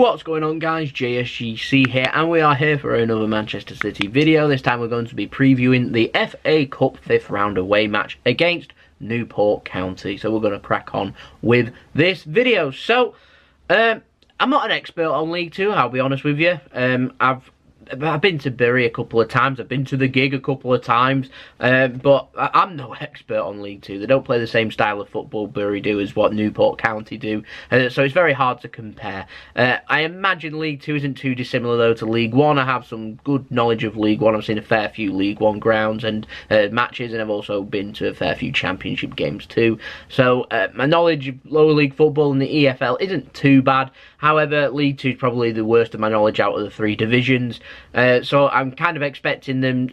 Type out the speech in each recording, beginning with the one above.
What's going on, guys? JSGC here, and we are here for another Manchester City video. This time we're going to be previewing the FA Cup 5th round away match against Newport County. So we're going to crack on with this video. So, I'm not an expert on League 2, I'll be honest with you. I've been to Bury a couple of times, I've been to the gig a couple of times, but I'm no expert on League 2. They don't play the same style of football Bury do as what Newport County do, so it's very hard to compare. I imagine League 2 isn't too dissimilar though to League 1. I have some good knowledge of League 1. I've seen a fair few League 1 grounds and matches, and I've also been to a fair few Championship games too. So my knowledge of lower league football and the EFL isn't too bad. However, League 2 is probably the worst of my knowledge out of the three divisions. So I'm kind of expecting them,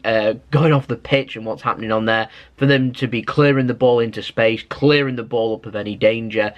going off the pitch and what's happening on there, for them to be clearing the ball into space, clearing the ball up of any danger,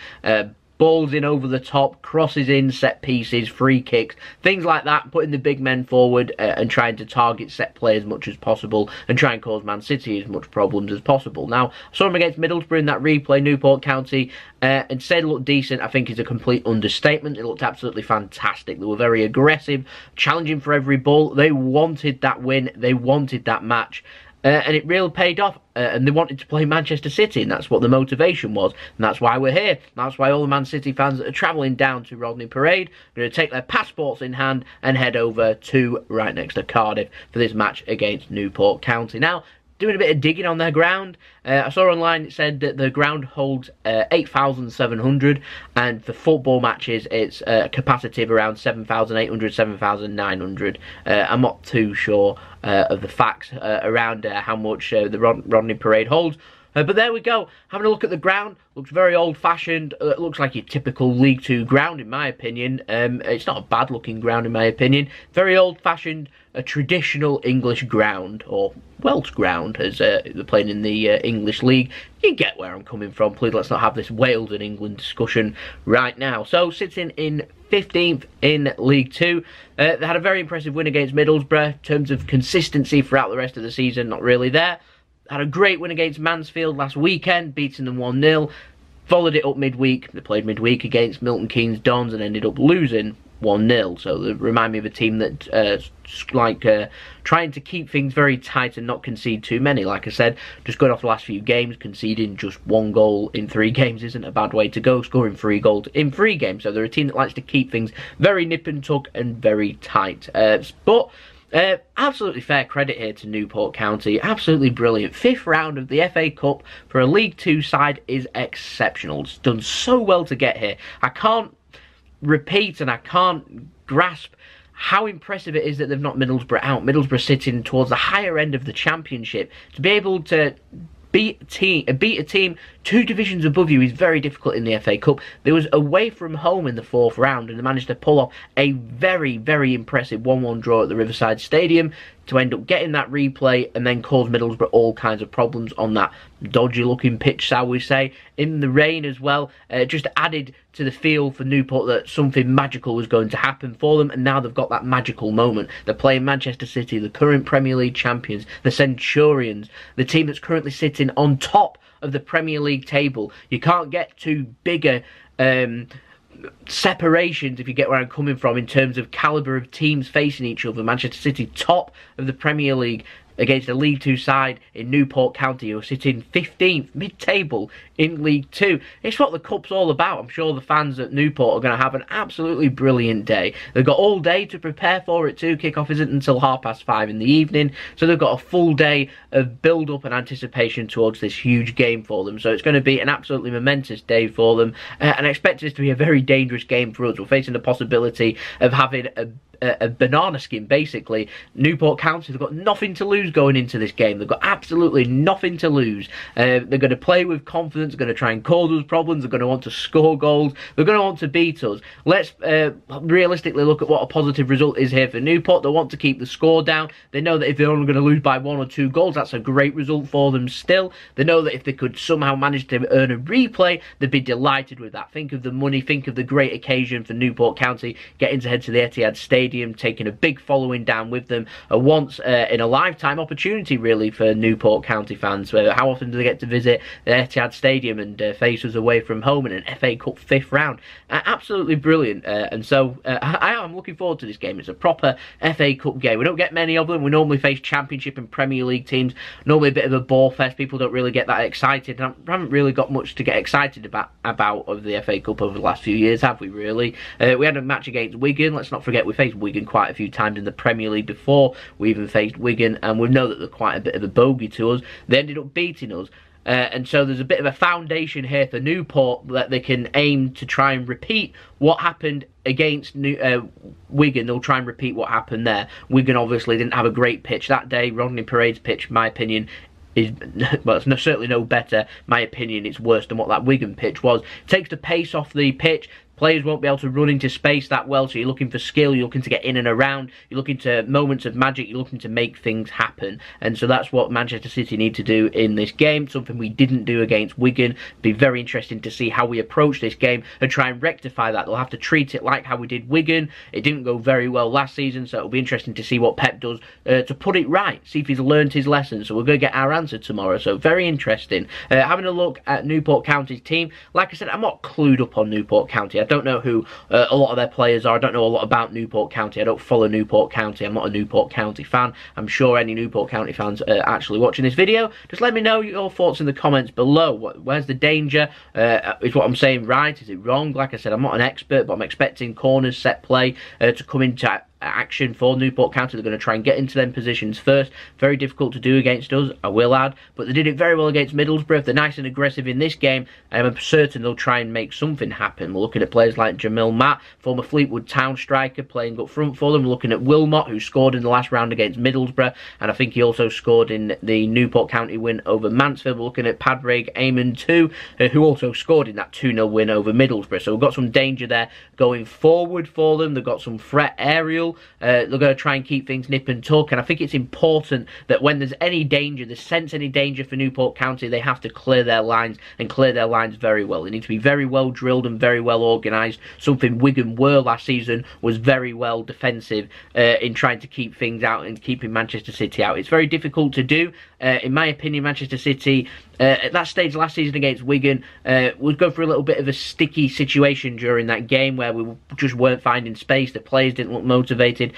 balls in over the top, crosses in, set pieces, free kicks, things like that, putting the big men forward and trying to target set play as much as possible and try and cause Man City as much problems as possible. Now, I saw them against Middlesbrough in that replay, Newport County, and said it looked decent. I think is a complete understatement. It looked absolutely fantastic. They were very aggressive, challenging for every ball. They wanted that win, they wanted that match. And it really paid off, and they wanted to play Manchester City, and that's what the motivation was, and that's why we're here. That's why all the Man City fans that are travelling down to Rodney Parade are going to take their passports in hand and head over to right next to Cardiff for this match against Newport County. Now, doing a bit of digging on their ground, I saw online it said that the ground holds 8,700, and for football matches it's a capacity of around 7,800, 7,900. I'm not too sure of the facts around how much the Rodney Parade holds. But there we go, having a look at the ground, looks very old-fashioned, looks like your typical League 2 ground in my opinion. It's not a bad looking ground in my opinion, very old-fashioned, a traditional English ground, or Welsh ground as they're playing in the English League. You get where I'm coming from. Please let's not have this Wales and England discussion right now. So sitting in 15th in League 2, they had a very impressive win against Middlesbrough. In terms of consistency throughout the rest of the season, not really there. Had a great win against Mansfield last weekend, beating them 1-0. Followed it up midweek. They played midweek against Milton Keynes Dons and ended up losing 1-0. So they remind me of a team that trying to keep things very tight and not concede too many. Like I said, just going off the last few games, conceding just 1 goal in 3 games isn't a bad way to go. Scoring 3 goals in 3 games. So they're a team that likes to keep things very nip and tuck and very tight. Absolutely fair credit here to Newport County. Absolutely brilliant. 5th round of the FA Cup for a League 2 side is exceptional. It's done so well to get here. I can't repeat and I can't grasp how impressive it is that they've knocked Middlesbrough out. Middlesbrough sitting towards the higher end of the Championship. To be able to beat a team 2 divisions above you is very difficult in the FA Cup. There was away from home in the 4th round, and they managed to pull off a very, very impressive 1-1 draw at the Riverside Stadium to end up getting that replay and then cause Middlesbrough all kinds of problems on that dodgy looking pitch, shall we say, in the rain as well. Just added to the feel for Newport that something magical was going to happen for them, and now they've got that magical moment. They're playing Manchester City, the current Premier League champions, the Centurions, the team that's currently sitting on top of the Premier League table. You can't get to bigger separations, if you get where I'm coming from, in terms of calibre of teams facing each other. Manchester City top of the Premier League against a League 2 side in Newport County, who are sitting 15th mid-table in League 2. It's what the Cup's all about. I'm sure the fans at Newport are going to have an absolutely brilliant day. They've got all day to prepare for it too. Kick-off isn't until 5:30 in the evening, so they've got a full day of build-up and anticipation towards this huge game for them. So it's going to be an absolutely momentous day for them, and I expect this to be a very dangerous game for us. We're facing the possibility of having a banana skin, basically. Newport County, they've got nothing to lose going into this game. They've got absolutely nothing to lose. They're going to play with confidence, they're going to try and cause us problems, they're going to want to score goals, they're going to want to beat us. Let's realistically look at what a positive result is here for Newport. They want to keep the score down. They know that if they're only going to lose by 1 or 2 goals, that's a great result for them still. They know that if they could somehow manage to earn a replay, they'd be delighted with that. Think of the money, think of the great occasion for Newport County getting to head to the Etihad Stadium Stadium, taking a big following down with them. A once in a lifetime opportunity, really, for Newport County fans. How often do they get to visit the Etihad Stadium and face us away from home in an FA Cup 5th round? Absolutely brilliant. And so I am looking forward to this game. It's a proper FA Cup game. We don't get many of them. We normally face Championship and Premier League teams. Normally a bit of a ball fest. People don't really get that excited. And I haven't really got much to get excited about of the FA Cup over the last few years, have we, really? We had a match against Wigan. Let's not forget we faced Wigan quite a few times in the Premier League before we even faced Wigan, and we know that they're quite a bit of a bogey to us. They ended up beating us. And so there's a bit of a foundation here for Newport that they can aim to try and repeat what happened against Wigan. They'll try and repeat what happened there. Wigan obviously didn't have a great pitch that day. Rodney Parade's pitch, in my opinion, is, well, it's certainly no better. My opinion, it's worse than what that Wigan pitch was. It takes the pace off the pitch. Players won't be able to run into space that well, so you're looking for skill, you're looking to get in and around, you're looking to moments of magic, you're looking to make things happen. And so that's what Manchester City need to do in this game, something we didn't do against Wigan. Be very interesting to see how we approach this game and try and rectify that. They'll have to treat it like how we did Wigan. It didn't go very well last season, so it'll be interesting to see what Pep does to put it right, see if he's learned his lesson. So we're going to get our answer tomorrow, so very interesting. Having a look at Newport County's team, like I said, I'm not clued up on Newport County. I don't know who a lot of their players are. I don't know a lot about Newport County. I don't follow Newport County. I'm not a Newport County fan. I'm sure any Newport County fans are actually watching this video. Just let me know your thoughts in the comments below. Where's the danger? Is what I'm saying right? Is it wrong? Like I said, I'm not an expert, but I'm expecting corners, set play to come into action for Newport County. They're going to try and get into them positions first. Very difficult to do against us, I will add, but they did it very well against Middlesbrough. If they're nice and aggressive in this game, I'm certain they'll try and make something happen. We're looking at players like Jamille Matt, former Fleetwood Town striker, playing up front for them. We're looking at Willmott, who scored in the last round against Middlesbrough, and I think he also scored in the Newport County win over Mansfield. We're looking at Padraig, Amond too, who also scored in that 2-0 win over Middlesbrough. So we've got some danger there going forward for them. They've got some threat aerial. They're going to try and keep things nip and tuck, and I think it's important that when there's any danger, they sense any danger for Newport County, they have to clear their lines, and clear their lines very well. They need to be very well drilled and very well organised. Something Wigan were last season was very well defensive in trying to keep things out and keeping Manchester City out. It's very difficult to do. In my opinion, Manchester City, at that stage last season against Wigan, would go through a little bit of a sticky situation during that game where we just weren't finding space. The players didn't look motivated.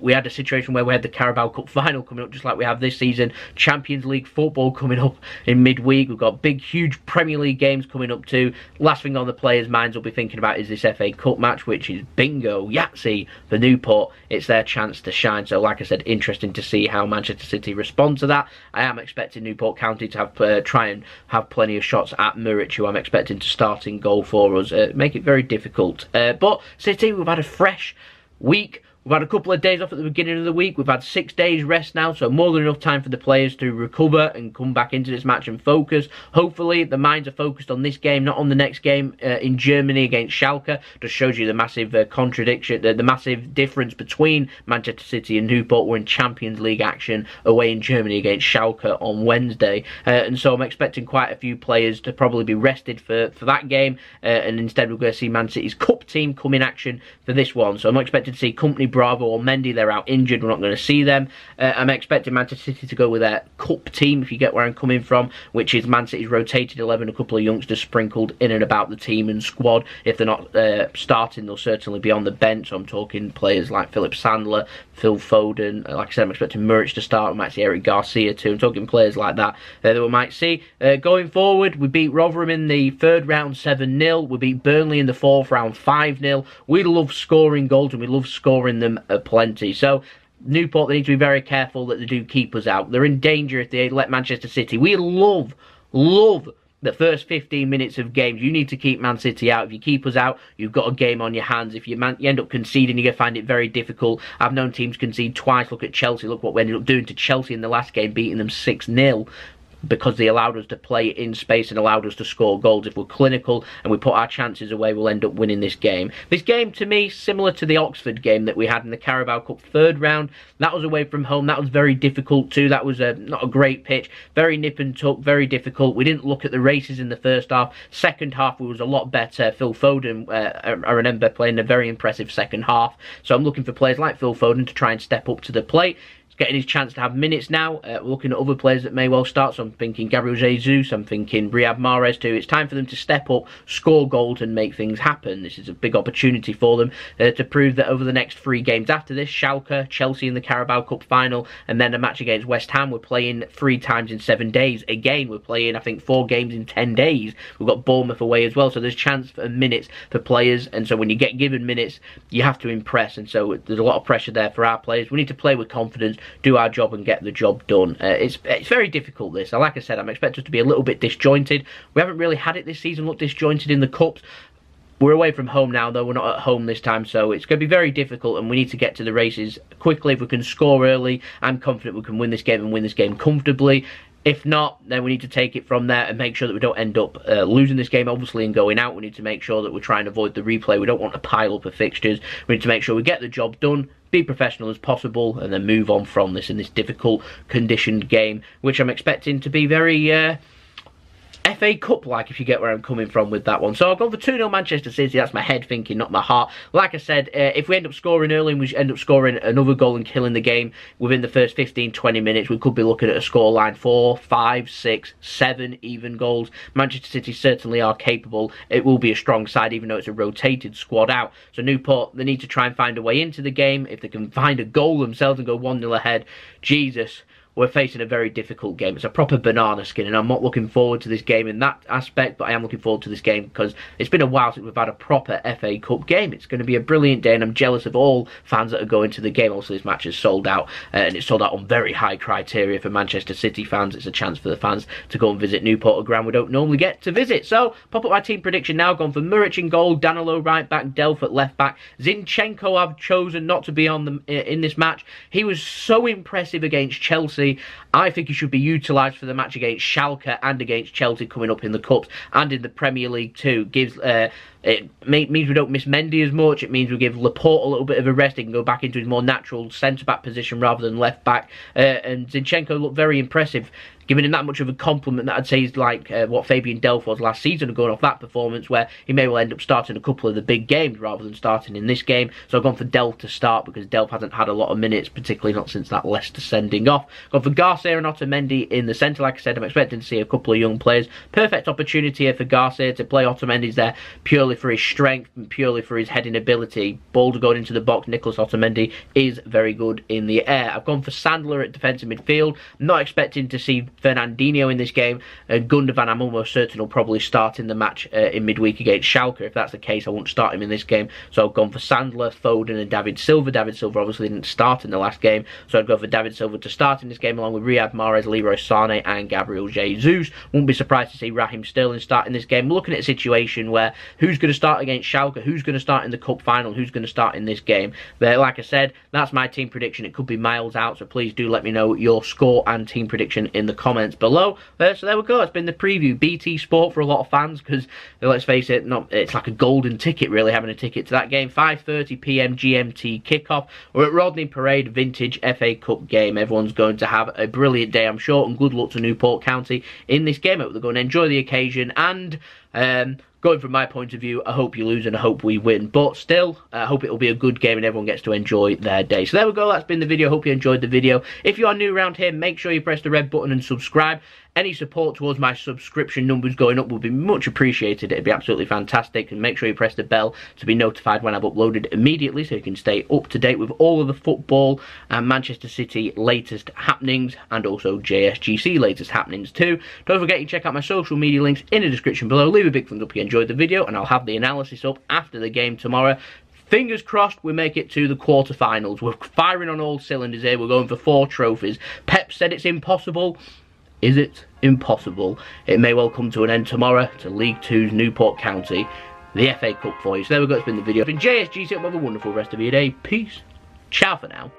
We had a situation where we had the Carabao Cup final coming up, just like we have this season. Champions League football coming up in midweek. We've got big, huge Premier League games coming up too. Last thing on the players' minds will be thinking about is this FA Cup match, which is bingo, Yahtzee for Newport. It's their chance to shine. So, like I said, interesting to see how Manchester City respond to that. I am expecting Newport County to have try and have plenty of shots at Muric, who I'm expecting to start in goal for us. Make it very difficult. But City, we've had a fresh week. We've had a couple of days off at the beginning of the week. We've had 6 days rest now, so more than enough time for the players to recover and come back into this match and focus. Hopefully, the minds are focused on this game, not on the next game in Germany against Schalke. Just shows you the massive contradiction, the massive difference between Manchester City and Newport. We're in Champions League action away in Germany against Schalke on Wednesday. And so I'm expecting quite a few players to probably be rested for that game. And instead, we're going to see Man City's Cup team come in action for this one. So I'm expecting to see Company, Bravo or Mendy. They're out injured. We're not going to see them. I'm expecting Manchester City to go with their Cup team, if you get where I'm coming from, which is Man City's rotated 11, a couple of youngsters sprinkled in and about the team and squad. If they're not starting, they'll certainly be on the bench. So I'm talking players like Philippe Sandler, Phil Foden. Like I said, I'm expecting Muric to start. We might see Eric Garcia too. I'm talking players like that that we might see. Going forward, we beat Rotherham in the 3rd round 7-0. We beat Burnley in the 4th round 5-0. We love scoring goals and we love scoring them plenty. So Newport, they need to be very careful that they do keep us out. They're in danger if they let Manchester City. We love the first 15 minutes of games. You need to keep Man City out. If you keep us out, you've got a game on your hands. If you end up conceding, you're going to find it very difficult. I've known teams concede twice. Look at Chelsea. Look what we ended up doing to Chelsea in the last game, beating them 6-0. because they allowed us to play in space and allowed us to score goals. If we're clinical and we put our chances away, we'll end up winning this game. This game, to me, similar to the Oxford game that we had in the Carabao Cup third round. That was away from home. That was very difficult too. That was not a great pitch. Very nip and tuck, very difficult. We didn't look at the races in the first half. Second half, we was a lot better. Phil Foden, I remember playing a very impressive second half. So I'm looking for players like Phil Foden to try and step up to the plate. Getting his chance to have minutes now. We're looking at other players that may well start. So I'm thinking Gabriel Jesus, I'm thinking Riyad Mahrez too. It's time for them to step up, score goals and make things happen. This is a big opportunity for them to prove that over the next 3 games after this, Schalke, Chelsea in the Carabao Cup final, and then a match against West Ham. We're playing 3 times in 7 days. Again, we're playing, I think, 4 games in 10 days. We've got Bournemouth away as well. So there's chance for minutes for players. And so when you get given minutes, you have to impress. And so there's a lot of pressure there for our players. We need to play with confidence, do our job and get the job done. It's very difficult this. Like I said, I'm expecting us to be a little bit disjointed. We haven't really had it this season, look disjointed in the cups. We're away from home now, though. We're not at home this time, so it's going to be very difficult, and we need to get to the races quickly. If we can score early, I'm confident we can win this game and win this game comfortably. If not, then we need to take it from there and make sure that we don't end up losing this game, obviously, and going out. We need to make sure that we try and avoid the replay. We don't want to pile up of fixtures. We need to make sure we get the job done, be professional as possible, and then move on from this in this difficult, conditioned game, which I'm expecting to be very FA Cup-like, if you get where I'm coming from with that one. So I've gone for 2-0 Manchester City. That's my head thinking, not my heart. Like I said, if we end up scoring early and we end up scoring another goal and killing the game within the first 15-20 minutes, we could be looking at a scoreline 4, 5, 6, 7 even goals. Manchester City certainly are capable. It will be a strong side, even though it's a rotated squad out. So Newport, they need to try and find a way into the game. If they can find a goal themselves and go 1-0 ahead, Jesus, we're facing a very difficult game. It's a proper banana skin, and I'm not looking forward to this game in that aspect, but I am looking forward to this game because it's been a while since we've had a proper FA Cup game. It's going to be a brilliant day, and I'm jealous of all fans that are going to the game. Also, this match is sold out, and it's sold out on very high criteria for Manchester City fans. It's a chance for the fans to go and visit Newport, a ground we don't normally get to visit. So, pop up my team prediction now. Gone for Muric in goal, Danilo right back, Delph at left back. Zinchenko I've chosen not to be on in this match. He was so impressive against Chelsea. I think he should be utilised for the match against Schalke and against Chelsea coming up in the Cups and in the Premier League too. It means we don't miss Mendy as much. It means we give Laporte a little bit of a rest. He can go back into his more natural centre-back position rather than left-back. And Zinchenko looked very impressive. Giving him that much of a compliment that I'd say is like what Fabian Delph was last season, going off that performance, where he may well end up starting a couple of the big games rather than starting in this game. So I've gone for Delph to start because Delph hasn't had a lot of minutes, particularly not since that Leicester sending off. Gone for Garcia and Otamendi in the centre. Like I said, I'm expecting to see a couple of young players. Perfect opportunity here for Garcia to play. Otamendi's there purely for his strength and purely for his heading ability. Ball to go into the box. Nicholas Otamendi is very good in the air. I've gone for Sandler at defensive midfield. I'm not expecting to see Fernandinho in this game. Gundogan, I'm almost certain, will probably start in the match in midweek against Schalke. If that's the case, I won't start him in this game. So I've gone for Sandler, Foden and David Silva. David Silva obviously didn't start in the last game, so I'd go for David Silva to start in this game along with Riyad Mahrez, Leroy Sane and Gabriel Jesus. Wouldn't be surprised to see Raheem Sterling start in this game. We're looking at a situation where who's going to start against Schalke, who's going to start in the Cup final, who's going to start in this game. But like I said, that's my team prediction. It could be miles out, so please do let me know your score and team prediction in the comments below. So there we go. It's been the preview. BT Sport for a lot of fans because, let's face it, it's like a golden ticket really having a ticket to that game. 5:30 PM GMT kickoff. We're at Rodney Parade Vintage FA Cup game. Everyone's going to have a brilliant day, I'm sure, and good luck to Newport County in this game. I hope they're going to enjoy the occasion, and going from my point of view, I hope you lose and I hope we win. But still, I hope it'll be a good game and everyone gets to enjoy their day. So there we go. That's been the video. Hope you enjoyed the video. If you are new around here, make sure you press the red button and subscribe. Any support towards my subscription numbers going up would be much appreciated. It'd be absolutely fantastic. And make sure you press the bell to be notified when I've uploaded immediately so you can stay up to date with all of the football and Manchester City latest happenings and also JSGC latest happenings too. Don't forget you check out my social media links in the description below. Leave a big thumbs up if you enjoyed the video, and I'll have the analysis up after the game tomorrow. Fingers crossed we make it to the quarterfinals. We're firing on all cylinders here. We're going for 4 trophies. Pep said it's impossible. Is it impossible? It may well come to an end tomorrow to League 2's Newport County, the FA Cup for you. So there we go, it's been the video. It's been JSGC. Have a wonderful rest of your day. Peace. Ciao for now.